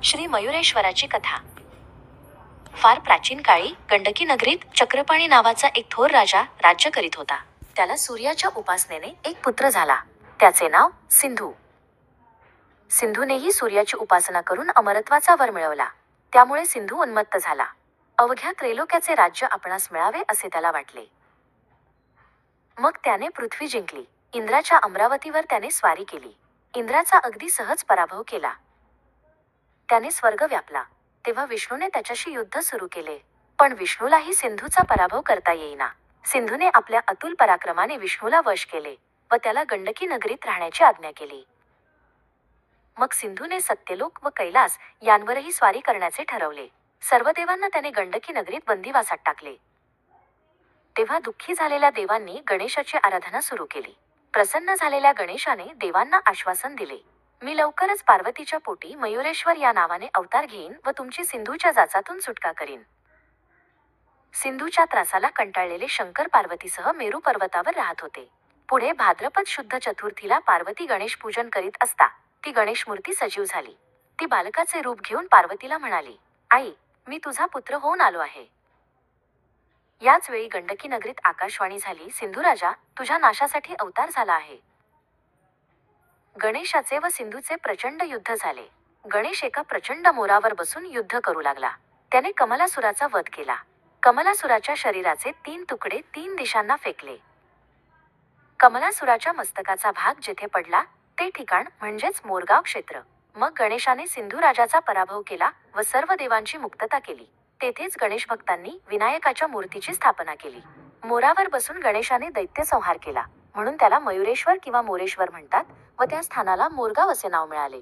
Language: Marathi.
श्री मयुरेश्वराची कथा. फार प्राचीन काळी गंडकी नगरीत चक्रपाणी नावाचा एक थोर राजा राज्य करीत होता. त्याला सूर्याच्या उपासनेने एक पुत्र झाला. त्याचे नाव सिंधू. सिंधूनेही सूर्याची उपासना करून अमरत्वाचा वर मिळवला. त्यामुळे सिंधू उन्मत्त झाला. अवघ्या त्रैलोक्याचे राज्य आपणास मिळावे असे त्याला वाटले. मग त्याने पृथ्वी जिंकली. इंद्राच्या अमरावतीवर त्याने स्वारी केली. इंद्राचा अगदी सहज पराभव केला. त्याने स्वर्ग व्यापला. तेव्हा विष्णूने त्याच्याशी युद्ध सुरू केले. पण विष्णूलाही सिंधूचा पराभव करता येईना. सिंधूने आपल्या अतुल पराक्रमाने विष्णूला वश केले व त्याला गंडकी नगरीत राहण्याची आज्ञा केली. मग सिंधूने सत्यलोक व कैलास यांवरही स्वारी करण्याचे ठरवले. सर्व देवांना त्याने गंडकी नगरीत बंदिवासात टाकले. तेव्हा दुःखी झालेल्या देवांनी गणेशाची आराधना सुरू केली. प्रसन्न झालेल्या गणेशाने देवांना आश्वासन दिले, मी लवकरच पार्वतीच्या पोटी मयुरेश्वर या नावाने अवतार घेईन व तुमची सिंधूच्या जाचातून सुटका करीन. सिंधूच्या त्रासाला कंटाळलेले शंकर पार्वतीसह मेरू पर्वतावर राहत होते. पुढे भाद्रपद शुद्ध चतुर्थीला पार्वती गणेश पूजन करीत असता ती गणेश मूर्ती सजीव झाली. ती बालकाचे रूप घेऊन पार्वतीला म्हणाली, आई, मी तुझा पुत्र होऊन आलो आहे. याच वेळी गंडकी नगरीत आकाशवाणी झाली, सिंधू राजा, तुझ्या नाशासाठी अवतार झाला आहे. गणेशाचे व सिंधूचे प्रचंड युद्ध झाले. गणेश एका प्रचंड मोरावर बसून युद्ध करू लागला. त्याने कमलासुराचा वध केला. कमलासुराच्या शरीराचे 3 तुकडे 3 दिशांना फेकले. कमलासुराच्या मस्तकाचा भाग जिथे पडला ते ठिकाण म्हणजेच मोरगाव क्षेत्र. मग गणेशाने सिंधू राजाचा पराभव केला व सर्व देवांची मुक्तता केली. तेथेच गणेश भक्तांनी विनायकाच्या मूर्तीची स्थापना केली. मोरावर बसून गणेशाने दैत्य संहार केला म्हणून त्याला मयुरेश्वर किंवा मोरेश्वर म्हणतात व त्या स्थानाला मोरगाव असे नाव मिळाले.